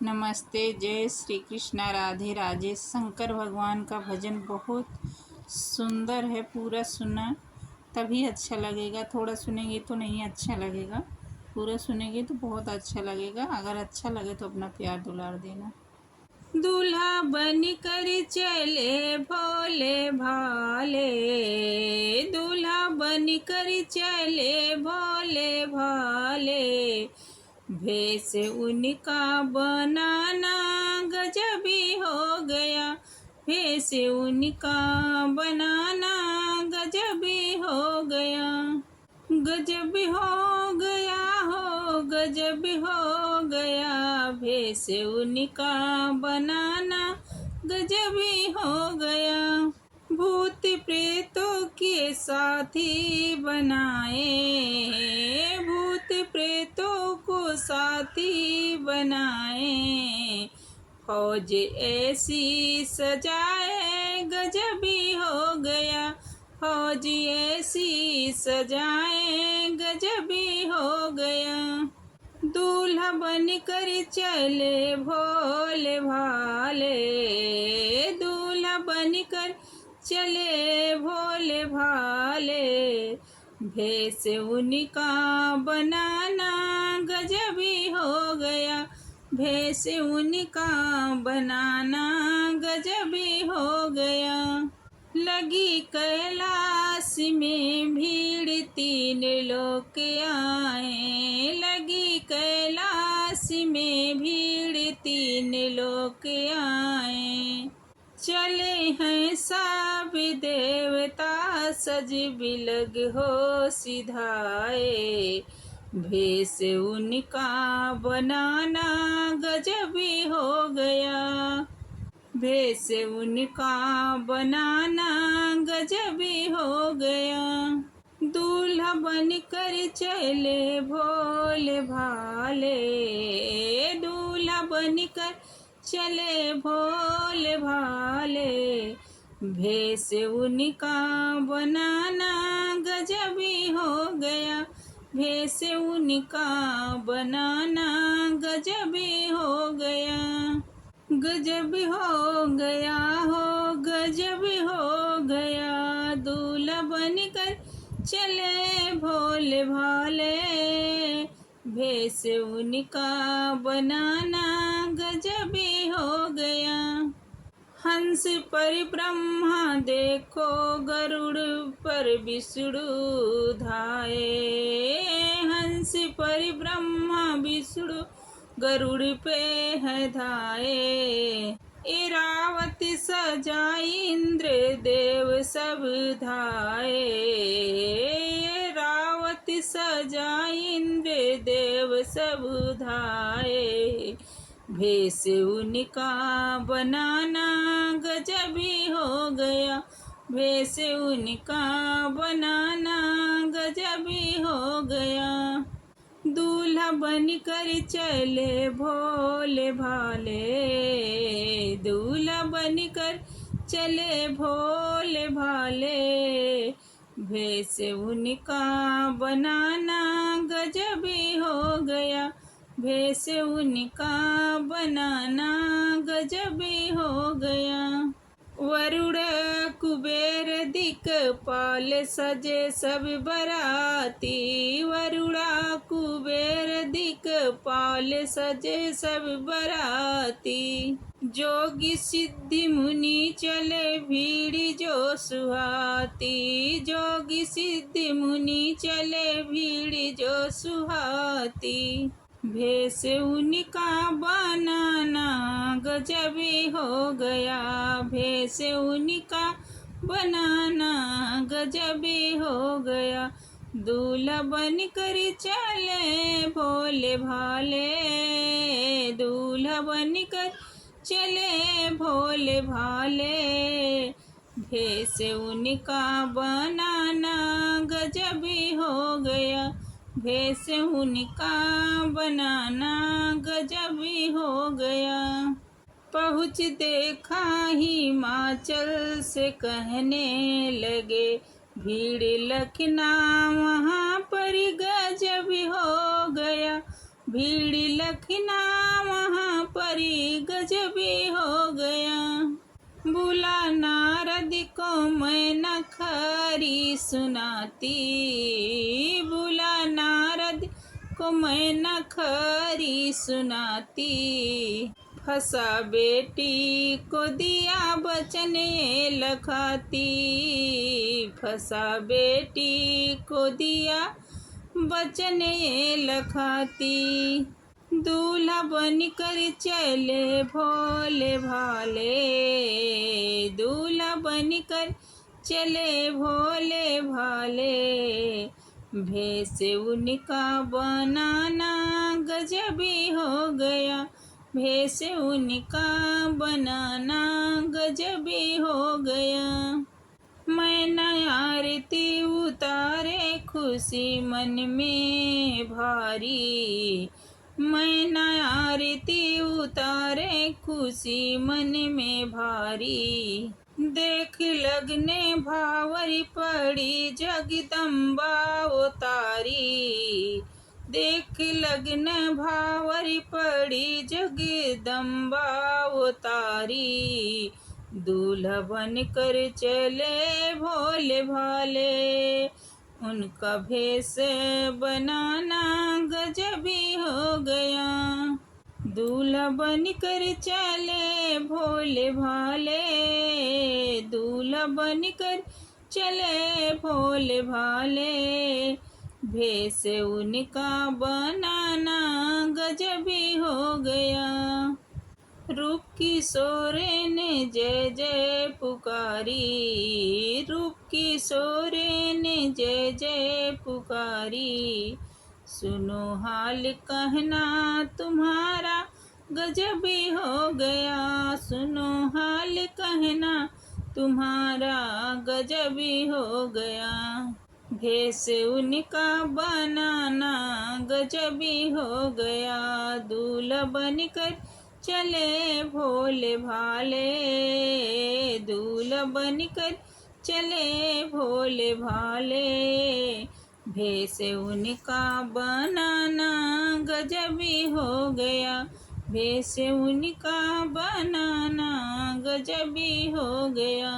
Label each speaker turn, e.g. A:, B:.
A: नमस्ते, जय श्री कृष्णा, राधे राधे। शंकर भगवान का भजन बहुत सुंदर है। पूरा सुना तभी अच्छा लगेगा, थोड़ा सुनेंगे तो नहीं अच्छा लगेगा। पूरा सुनेंगे तो बहुत अच्छा लगेगा। अगर अच्छा लगे तो अपना प्यार दुलार देना। दूल्हा बन कर चले भोले भाले, दूल्हा बन कर चले भोले भाले, भेष उनका बनाना गजबी हो गया, भेष उनका बनाना गजबी हो गया, गजब हो गया हो, गजब हो गया, भेष उनका बनाना गजबी हो गया। भूत प्रेतों के साथी बनाए, भूत प्रेतों को साथी बनाए, फौज ऐसी सजाए गजबी हो गया, फौज ऐसी सजाए गजबी हो गया। दूल्हा बन कर चले भोले भाले, दूल्हा बन कर चले भोले भाले, भेष उनका बनाना गजबी हो गया, भेष उनका बनाना गजबी हो गया। लगी कैलाश में भीड़ तीन लोग आए, लगी कैलाश में भीड़ तीन लोग आए, चले हैं सब देवता सज बिलग हो सिधाए, भेष उनका बनाना गजबी हो गया, भेष उनका बनाना गजबी हो गया। दूल्हा बन कर चले भोले भाले, दूल्हा बन कर चले भोले भाले, भेष उनका बनाना गजबी हो गया, भेष उनका बनाना गजबी हो गया, गजब हो गया हो, गजब हो गया। दूल्हा बनकर चले भोले भाले, भेष उनका बनाना गजबी हो गया। हंस पर ब्रह्मा देखो, गरुड़ पर विष्णु धाये, हंस पर ब्रह्मा विष्णु गरुड़ पे है धाये, इरावत सजाई इंद्र देव सब धाये, इरावत सजाई इंद्र देव सब धाये, भेष उनका बनाना गजबी हो गया, भेष उनका बनाना गजबी हो गया। दूल्हा बन कर चले भोले भाले, दूल्हा बन कर चले भोले भाले, भेष उनका बनाना गजबी हो गया, भेष उनका बनाना गजबी हो गया। वरुण कुबेर दिक्पाल सजे सब बराती, वरुणा कुबेर दिक्पाल सजे सब बराती, जोगी सिद्धि मुनि चले भीड़ जो सुहाती, जोगी सिद्धि मुनि चले भीड़ जो सुहाती, भेष उनका बनाना गजबी हो गया, भेष उनका बनाना गजबी हो गया। दूल्हा बन कर चले भोले भाले, दूल्हा बन कर चले भोले भाले, भेष उनका बनाना गजबी हो गया, भेष उनका बनाना गजबी हो गया। पहुँच देखा हिमाचल से कहने लगे, भीड़ लखना वहाँ पर गजब हो गया, भीड़ लखना वहाँ पर गजबी हो गया। भूला नारद को मैं न खरी सुनाती, भूला नारद को मैं न खरी सुनाती। फंसा बेटी को दिया बचन ये लखाती, फंसा बेटी को दिया बचन ये लखाती। दूल्हा बनकर चले भोले भाले, दूल्हा बनकर चले भोले भाले। भेष उनका बनाना गजबी हो गया, भेष उनका बनाना गजबी हो गया। मैं आरती उतारे खुशी मन में भारी, मैं आरती उतारे खुशी मन में भारी। देख लगने भावरी पड़ी जगदम्बा उतारी, देख लगने भावरी पड़ी जगदम्बा उतारी। दूल्हा बनकर चले भोले भाले, उनका भेष बनाना गजबी हो गया। दूल्हा बनकर चले भोले भाले, दूल्हा बनकर चले भोले भाले। भेष उनका बनाना गजबी हो गया। रूप किशोरे ने जय जय पुकारी, रूप किशोरे ने जय जय पुकारी। सुनो हाल कहना तुम्हारा गजबी हो गया, सुनो हाल कहना तुम्हारा गजबी हो गया। भेष उनका बनाना गजबी हो गया। दूल्हा बनकर चले भोले भाले, दूल्हा बनकर चले भोले भाले। भेष उनका बनाना गजबी हो गया, भेष उनका बनाना गजबी हो गया।